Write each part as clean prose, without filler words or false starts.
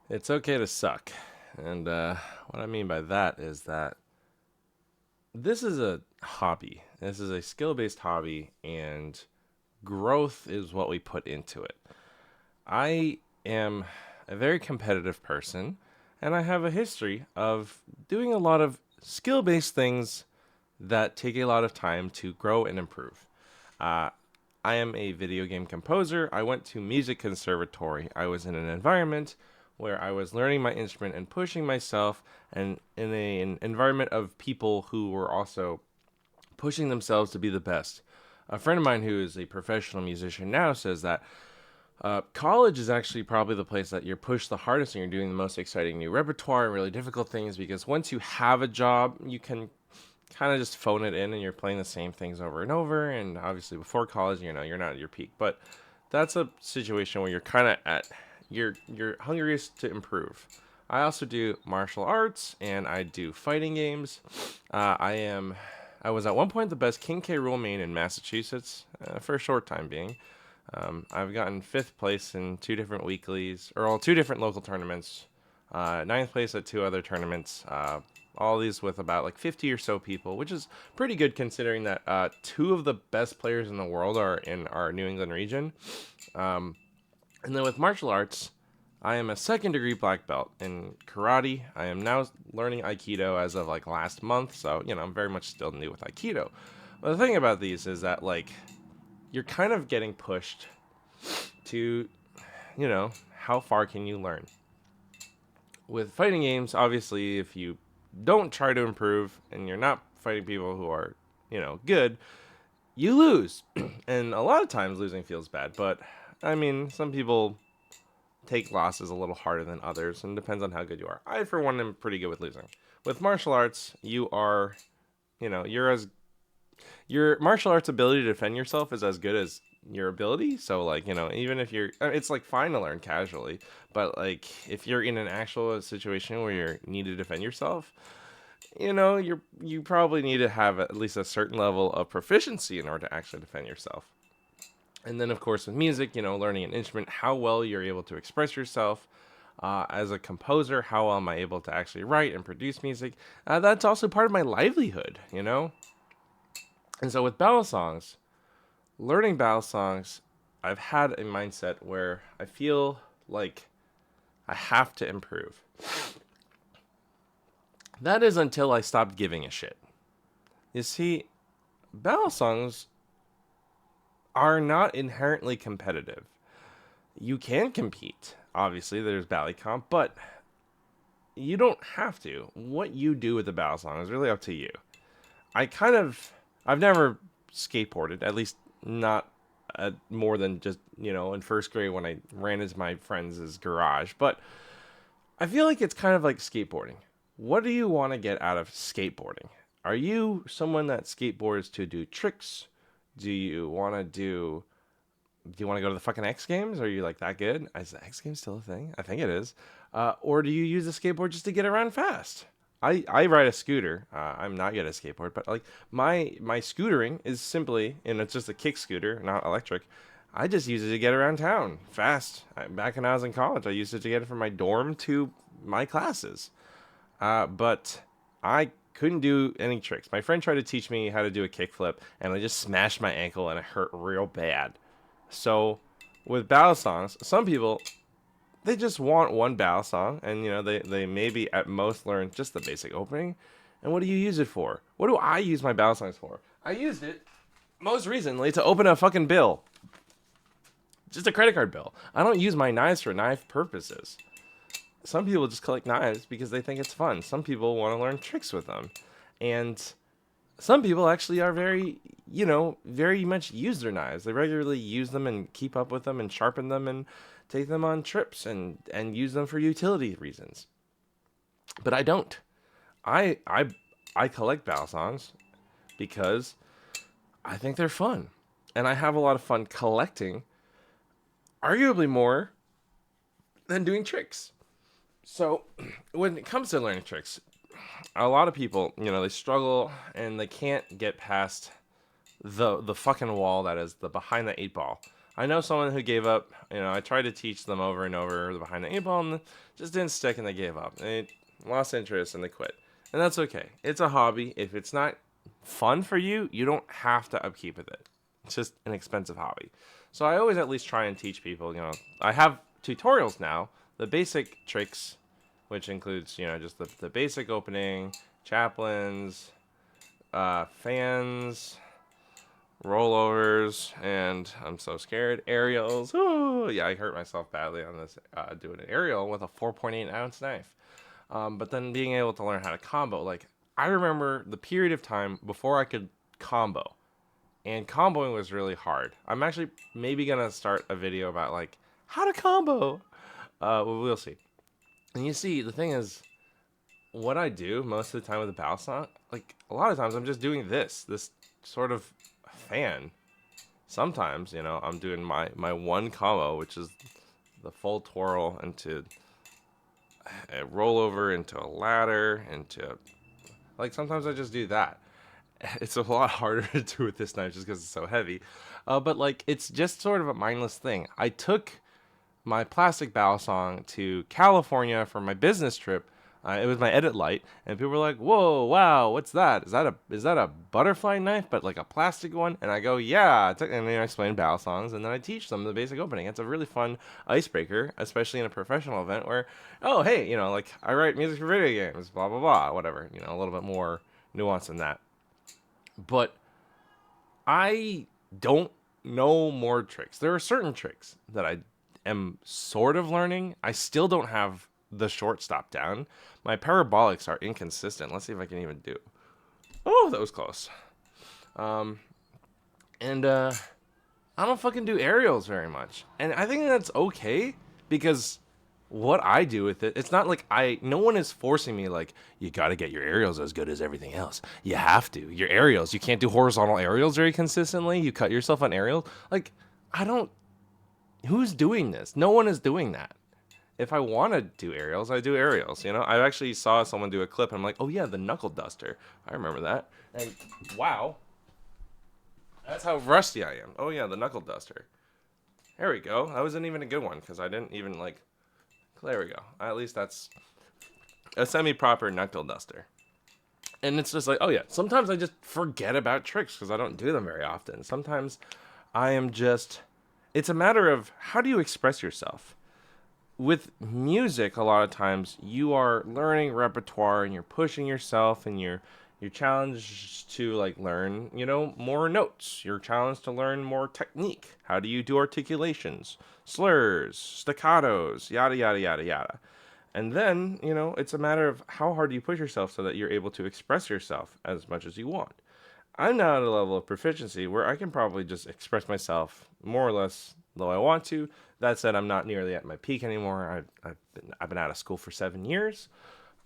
It's okay to suck. And what I mean by that is that this is a hobby. This is a skill based hobby, and growth is what we put into it. I am a very competitive person, and I have a history of doing a lot of skill based things that take a lot of time to grow and improve. Uh, I am a video game composer. I went to music conservatory. I was in an environment where I was learning my instrument and pushing myself, and in an environment of people who were also pushing themselves to be the best. A friend of mine who is a professional musician now says that college is actually probably the place that you're pushed the hardest and you're doing the most exciting new repertoire and really difficult things, because once you have a job, you can kind of just phone it in and you're playing the same things over and over. And obviously, before college, you're not at your peak. But that's a situation where you're kind of at you're hungriest to improve. I also do martial arts and I do fighting games. I was at one point the best King K. Rool main in Massachusetts for a short time being. I've gotten fifth place in two different weeklies, or well, two different local tournaments. Ninth place at two other tournaments. All these with about like 50 or so people, which is pretty good considering that two of the best players in the world are in our New England region. And then with martial arts, I am a second degree black belt in karate. I am now learning Aikido as of like last month, so I'm very much still new with Aikido. But the thing about these is that like you're kind of getting pushed to, how far can you learn? With fighting games, obviously, if you don't try to improve and you're not fighting people who are, good, you lose. And a lot of times losing feels bad, but I mean, some people take losses a little harder than others and depends on how good you are. I, for one, am pretty good with losing. With martial arts, you are, you're as your martial arts ability to defend yourself is as good as your ability. So like, even if it's like fine to learn casually, but like if you're in an actual situation where you need to defend yourself, you probably need to have at least a certain level of proficiency in order to actually defend yourself. And then of course with music, learning an instrument, how well you're able to express yourself. As a composer, how well am I able to actually write and produce music? That's also part of my livelihood. And so with battle songs, learning battle songs, I've had a mindset where I feel like I have to improve. That is until I stopped giving a shit. You see, battle songs are not inherently competitive. You can compete. Obviously, there's Bally Comp, but you don't have to. What you do with the battle song is really up to you. I've never skateboarded, at least not more than just, in first grade when I ran into my friend's garage. But I feel like it's kind of like skateboarding. What do you want to get out of skateboarding? Are you someone that skateboards to do tricks? Do you want to go to the fucking X Games? Are you like that good? Is the X Games still a thing? I think it is. Or do you use a skateboard just to get around fast? I ride a scooter. I'm not yet a skateboard, but like my scootering is simply, and it's just a kick scooter, not electric. I just use it to get around town fast. Back when I was in college, I used it to get from my dorm to my classes. But I couldn't do any tricks. My friend tried to teach me how to do a kickflip, and I just smashed my ankle, and it hurt real bad. So, with battle songs, some people they just want one battle song, and they maybe at most learn just the basic opening. And what do you use it for? What do I use my battle songs for? I used it most recently to open a fucking bill, just a credit card bill. I don't use my knives for knife purposes. Some people just collect knives because they think it's fun. Some people want to learn tricks with them, and some people actually are very much use their knives. They regularly use them and keep up with them and sharpen them and take them on trips and use them for utility reasons. But I don't. I I I collect battle songs because I think they're fun. And I have a lot of fun collecting, arguably more than doing tricks. So, when it comes to learning tricks, a lot of people, they struggle and they can't get past the fucking wall that is the behind the eight ball. I know someone who gave up. I tried to teach them over and over the behind the eight ball, and just didn't stick, and they gave up. They lost interest and they quit, and that's okay. It's a hobby. If it's not fun for you, you don't have to upkeep with it. It's just an expensive hobby. So I always at least try and teach people. I have tutorials now, the basic tricks, which includes just the basic opening, chaplains, fans, rollovers, and I'm so scared, aerials. Ooh, yeah, I hurt myself badly on this doing an aerial with a 4.8 ounce knife. But then being able to learn how to combo, like I remember the period of time before I could combo, and comboing was really hard. I'm actually maybe gonna start a video about like how to combo. We'll see. And you see, the thing is, what I do most of the time with the Balisong, like a lot of times I'm just doing this sort of fan. Sometimes, I'm doing my one combo, which is the full twirl into a rollover, into a ladder, into like sometimes I just do that. It's a lot harder to do with this knife just because it's so heavy. But like it's just sort of a mindless thing. I took my plastic Balisong to California for my business trip. It was my edit light, and people were like, "Whoa, wow, what's that? Is that a butterfly knife, but like a plastic one?" And I go, "Yeah." And then I explain Balisongs, and then I teach them the basic opening. It's a really fun icebreaker, especially in a professional event where, oh hey, like I write music for video games, blah blah blah, whatever. A little bit more nuance than that. But I don't know more tricks. There are certain tricks that I am sort of learning. I still don't have the short stop down. My parabolics are inconsistent. Let's see if I can even do. Oh, that was close. And I don't fucking do aerials very much. And I think that's okay because what I do with it, it's not like no one is forcing me like, you got to get your aerials as good as everything else. You have to. Your aerials, you can't do horizontal aerials very consistently. You cut yourself on aerials. Like, who's doing this? No one is doing that. If I want to do aerials, I do aerials. I actually saw someone do a clip and I'm like, oh yeah, the knuckle duster. I remember that. And wow, that's how rusty I am. Oh yeah, the knuckle duster. There we go. That wasn't even a good one because I didn't even like. There we go. At least that's a semi-proper knuckle duster. And it's just like, oh yeah, sometimes I just forget about tricks because I don't do them very often. Sometimes I am just, it's a matter of how do you express yourself? With music, a lot of times you are learning repertoire and you're pushing yourself and you're challenged to like learn, more notes. You're challenged to learn more technique. How do you do articulations, slurs, staccatos, yada yada yada yada. And then, it's a matter of how hard do you push yourself so that you're able to express yourself as much as you want. I'm now at a level of proficiency where I can probably just express myself more or less though I want to. That said, I'm not nearly at my peak anymore. I've been out of school for 7 years.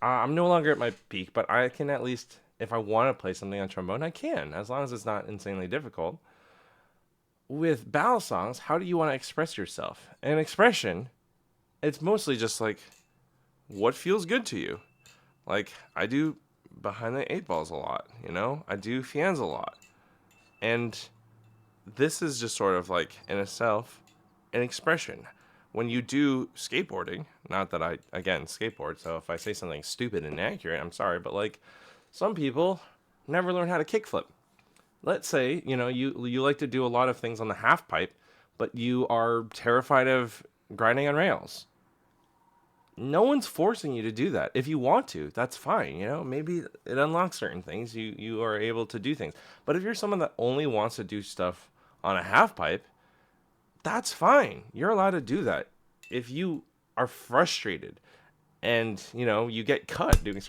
I'm no longer at my peak, but I can at least, if I want to play something on trombone, I can, as long as it's not insanely difficult. With Balisongs, how do you want to express yourself? And expression, it's mostly just like, what feels good to you? Like, I do behind the eight balls a lot, I do fans a lot. And this is just sort of like, in itself, an expression. When you do skateboarding, not that I, again, skateboard, so if I say something stupid and inaccurate, I'm sorry, but like, some people never learn how to kickflip. Let's say, you like to do a lot of things on the half pipe, but you are terrified of grinding on rails. No one's forcing you to do that. If you want to, that's fine. Maybe it unlocks certain things. You are able to do things. But if you're someone that only wants to do stuff on a half pipe, that's fine. You're allowed to do that. If you are frustrated and, you get cut doing you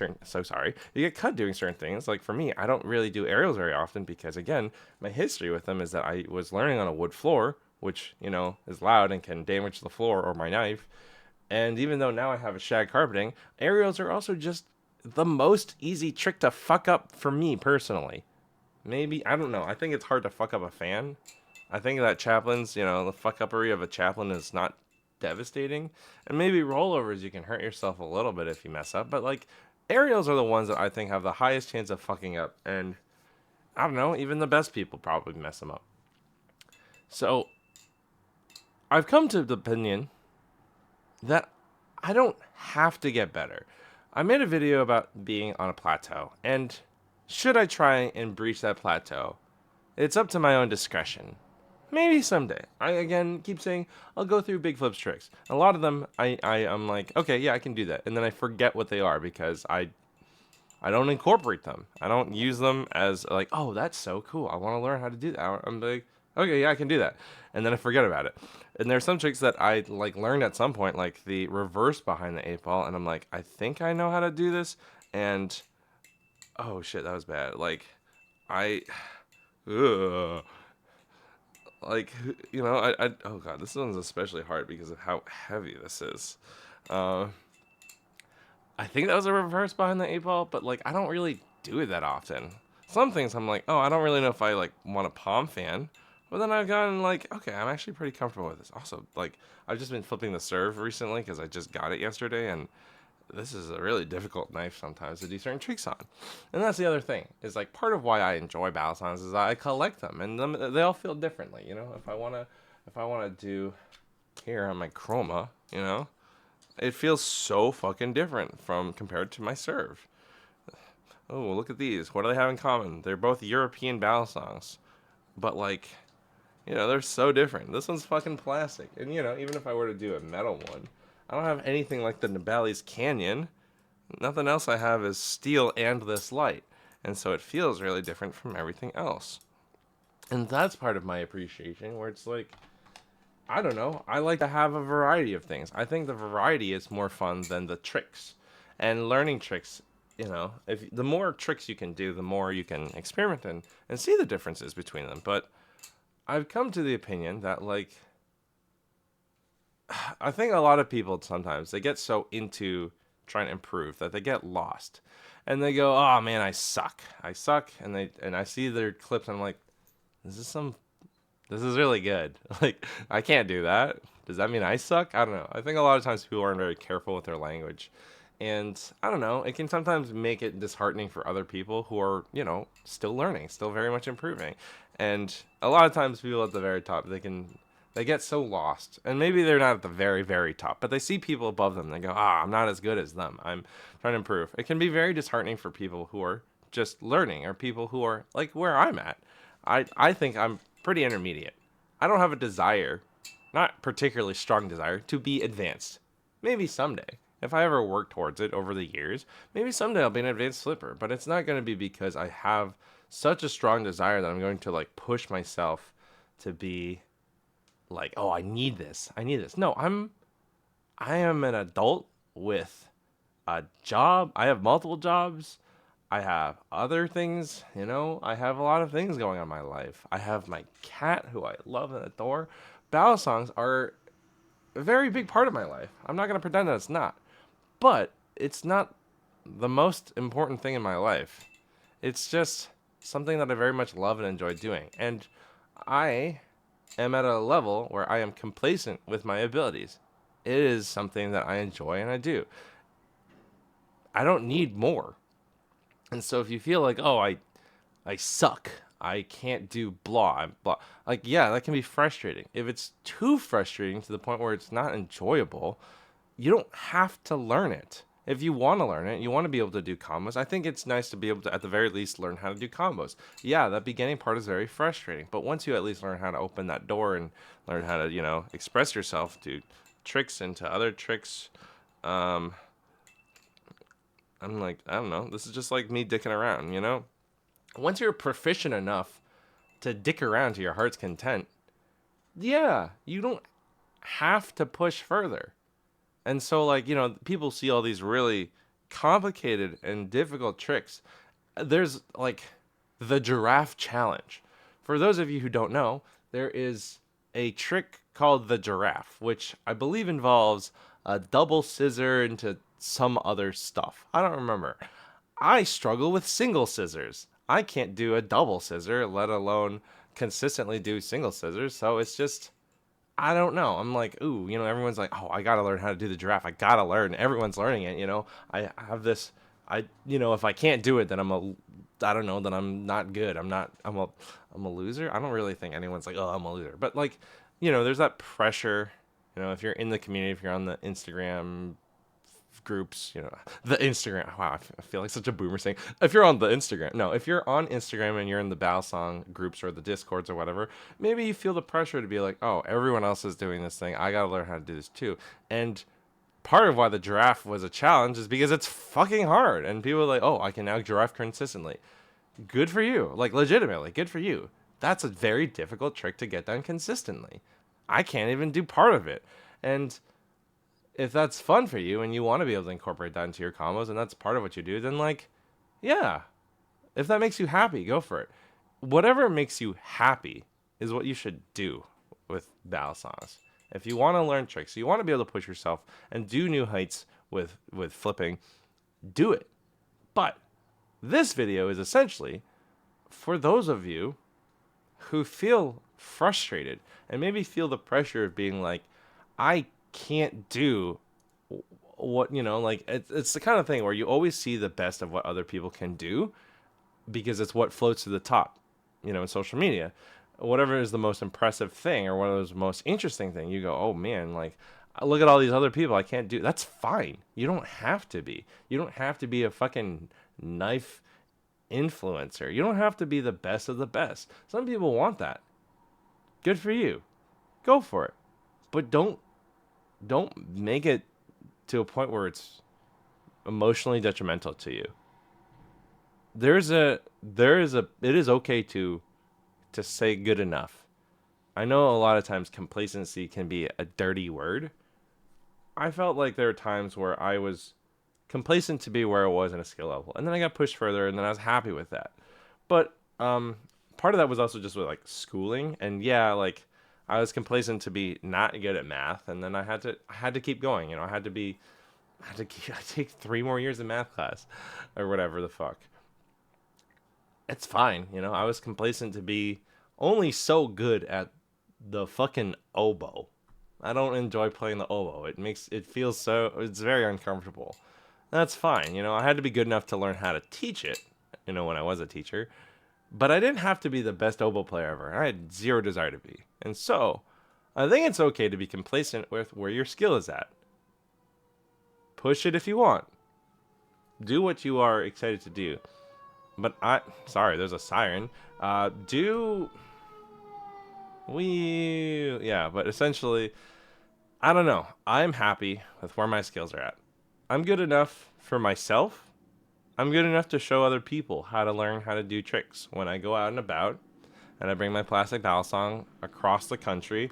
get cut doing certain things. Like for me, I don't really do aerials very often because, again, my history with them is that I was learning on a wood floor, which, is loud and can damage the floor or my knife. And even though now I have a shag carpeting, aerials are also just the most easy trick to fuck up for me personally. Maybe, I don't know. I think it's hard to fuck up a fan. I think that chaplains, the fuck uppery of a chaplain is not devastating. And maybe rollovers, you can hurt yourself a little bit if you mess up. But like, aerials are the ones that I think have the highest chance of fucking up. And I don't know, even the best people probably mess them up. So I've come to the opinion that I don't have to get better. I made a video about being on a plateau, and should I try and breach that plateau? It's up to my own discretion. Maybe someday. I again keep saying I'll go through big flips tricks. A lot of them I'm like, okay, yeah, I can do that. And then I forget what they are because I don't incorporate them. I don't use them as like, oh, that's so cool. I want to learn how to do that. I'm like, okay, yeah, I can do that. And then I forget about it. And there's some tricks that I like learned at some point, like the reverse behind the 8 ball, and I'm like, I think I know how to do this. And oh shit, that was bad. Like I ugh. Like oh god, this one's especially hard because of how heavy this is. Uh, I think that was a reverse behind the 8 ball, but like I don't really do it that often. Some things I'm like, oh, I don't really know if I like want a palm fan, but then I've gotten like, okay, I'm actually pretty comfortable with this. Also, like I've just been flipping the serve recently because I just got it yesterday, and this is a really difficult knife sometimes to do certain tricks on. And that's the other thing is like part of why I enjoy Balisongs is I collect them, and they all feel differently. If I wanna do here on my chroma, it feels so fucking different from compared to my serve. Oh, look at these. What do they have in common? They're both European Balisongs, but like, they're so different. This one's fucking plastic, and even if I were to do a metal one, I don't have anything like the Nibali's Canyon. Nothing else I have is steel and this light, and so it feels really different from everything else. And that's part of my appreciation, where it's like, I don't know. I like to have a variety of things. I think the variety is more fun than the tricks. And learning tricks, if the more tricks you can do, the more you can experiment and see the differences between them. But I've come to the opinion that like I think a lot of people sometimes they get so into trying to improve that they get lost. And they go, "Oh man, I suck. I suck." And I see their clips and I'm like, this is really good. Like, I can't do that. Does that mean I suck? I don't know. I think a lot of times people aren't very careful with their language. And I don't know, it can sometimes make it disheartening for other people who are, still learning, still very much improving. And a lot of times people at the very top, they get so lost. And maybe they're not at the very, very top, but they see people above them. They go, I'm not as good as them. I'm trying to improve. It can be very disheartening for people who are just learning or people who are like where I'm at. I think I'm pretty intermediate. I don't have a desire, not particularly strong desire, to be advanced. Maybe someday. If I ever work towards it over the years, maybe someday I'll be an advanced flipper. But it's not going to be because I have such a strong desire that I'm going to like push myself to be like, oh, I need this. I need this. No, I am an adult with a job. I have multiple jobs. I have other things, I have a lot of things going on in my life. I have my cat who I love and adore. Balisongs are a very big part of my life. I'm not going to pretend that it's not. But it's not the most important thing in my life. It's just something that I very much love and enjoy doing. And I am at a level where I am complacent with my abilities. It is something that I enjoy and I do. I don't need more. And so if you feel like, oh, I suck, I can't do blah, like, yeah, that can be frustrating. If it's too frustrating to the point where it's not enjoyable, you don't have to learn it. If you want to learn it, you want to be able to do combos. I think it's nice to be able to, at the very least, learn how to do combos. Yeah, that beginning part is very frustrating, but once you at least learn how to open that door and learn how to, express yourself, do tricks into other tricks, I'm like, I don't know. This is just like me dicking around, Once you're proficient enough to dick around to your heart's content, yeah, you don't have to push further. And so, like, people see all these really complicated and difficult tricks. There's, like, the giraffe challenge. For those of you who don't know, there is a trick called the giraffe, which I believe involves a double scissor into some other stuff. I don't remember. I struggle with single scissors. I can't do a double scissor, let alone consistently do single scissors. So it's just, I don't know. I'm like, ooh, everyone's like, oh, I gotta learn how to do the giraffe. I gotta learn. Everyone's learning it. I have this. If I can't do it, then I don't know, then I'm not good. I'm a loser. I don't really think anyone's like, oh, I'm a loser. But like, there's that pressure. If you're in the community, if you're on the Instagram groups, the Instagram. Wow, I feel like such a boomer saying. If you're on the Instagram, no, if you're on Instagram and you're in the Balisong groups or the Discords or whatever, maybe you feel the pressure to be like, oh, everyone else is doing this thing. I gotta learn how to do this too. And part of why the giraffe was a challenge is because it's fucking hard. And people are like, oh, I can now giraffe consistently. Good for you. Like, legitimately, good for you. That's a very difficult trick to get done consistently. I can't even do part of it. And if that's fun for you and you want to be able to incorporate that into your combos and that's part of what you do, then, like, yeah. If that makes you happy, go for it. Whatever makes you happy is what you should do with battle songs. If you want to learn tricks, you want to be able to push yourself and do new heights with flipping, do it. But this video is essentially for those of you who feel frustrated and maybe feel the pressure of being like, I can't do what, like, it's the kind of thing where you always see the best of what other people can do because it's what floats to the top, in social media. Whatever is the most impressive thing or what is the most interesting thing, you go, oh man, like, look at all these other people. I can't do. That's fine. You don't have to be. You don't have to be a fucking knife influencer. You don't have to be the best of the best. Some people want that. Good for you. Go for it. But don't make it to a point where it's emotionally detrimental to you. It is okay to say good enough. I know a lot of times complacency can be a dirty word. I felt like there were times where I was complacent to be where I was in a skill level, and then I got pushed further, and then I was happy with that. But part of that was also just with like schooling, and yeah, like I was complacent to be not good at math, and then I had to keep going. I had to take 3 more years of math class, or whatever the fuck. It's fine, I was complacent to be only so good at the fucking oboe. I don't enjoy playing the oboe. It's very uncomfortable. That's fine. I had to be good enough to learn how to teach it, when I was a teacher. But I didn't have to be the best oboe player ever. I had zero desire to be. And so, I think it's okay to be complacent with where your skill is at. Push it if you want. Do what you are excited to do. But sorry, there's a siren. But essentially, I don't know. I'm happy with where my skills are at. I'm good enough for myself. I'm good enough to show other people how to learn how to do tricks. When I go out and about, and I bring my plastic Balisong across the country,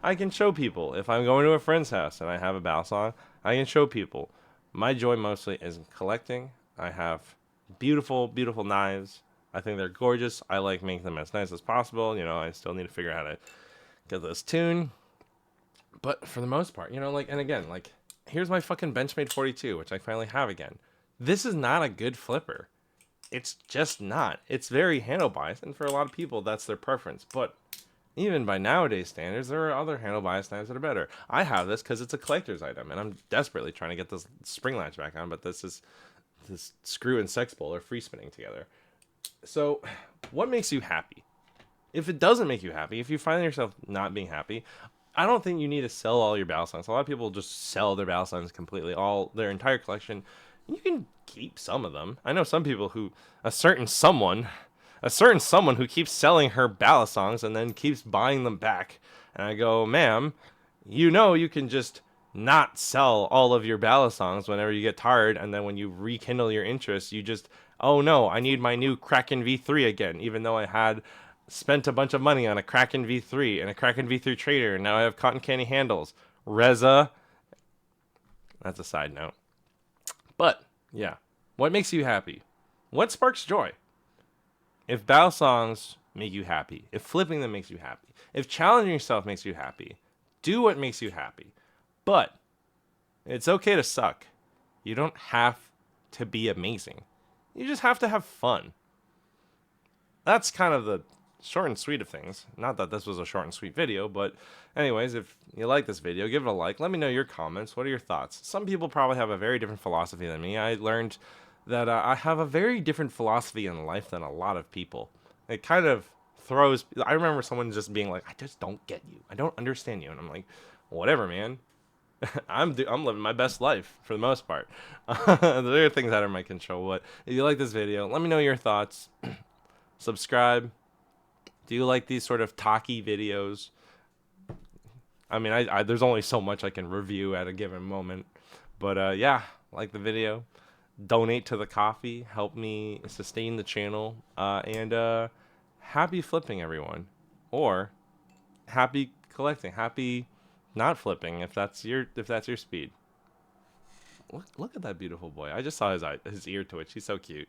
I can show people. If I'm going to a friend's house and I have a Balisong, I can show people. My joy mostly is in collecting. I have beautiful, beautiful knives. I think they're gorgeous. I like making them as nice as possible. I still need to figure out how to get those tuned. But for the most part, and again, here's my fucking Benchmade 42, which I finally have again. This is not a good flipper. It's just not. It's very handle biased, and for a lot of people, that's their preference. But even by nowadays standards, there are other handle biased knives that are better. I have this because it's a collector's item, and I'm desperately trying to get this spring latch back on, but this screw and sex bowl are free spinning together. So, what makes you happy? If it doesn't make you happy, if you find yourself not being happy, I don't think you need to sell all your Balisongs. A lot of people just sell their Balisongs completely, their entire collection. You can keep some of them. I know some people a certain someone who keeps selling her Balisongs and then keeps buying them back. And I go, ma'am, you can just not sell all of your Balisongs whenever you get tired, and then when you rekindle your interest, you just, oh no, I need my new Kraken V3 again, even though I had spent a bunch of money on a Kraken V3 and a Kraken V3 trader, and now I have cotton candy handles. Reza. That's a side note. But, yeah. What makes you happy? What sparks joy? If Balisongs make you happy, if flipping them makes you happy, if challenging yourself makes you happy, do what makes you happy. But it's okay to suck. You don't have to be amazing. You just have to have fun. That's kind of the short and sweet of things. Not that this was a short and sweet video, but anyways, if you like this video, give it a like. Let me know your comments. What are your thoughts? Some people probably have a very different philosophy than me. I learned that I have a very different philosophy in life than a lot of people. It kind of throws. I remember someone just being like, "I just don't get you. I don't understand you," and I'm like, "Whatever, man. I'm living my best life for the most part." There are things out of my control. But if you like this video, let me know your thoughts. Subscribe. Do you like these sort of talky videos? I mean, there's only so much I can review at a given moment. But yeah, like the video. Donate to the coffee. Help me sustain the channel. And happy flipping, everyone. Or happy collecting. Happy not flipping if that's your speed. Look at that beautiful boy. I just saw his ear twitch. He's so cute.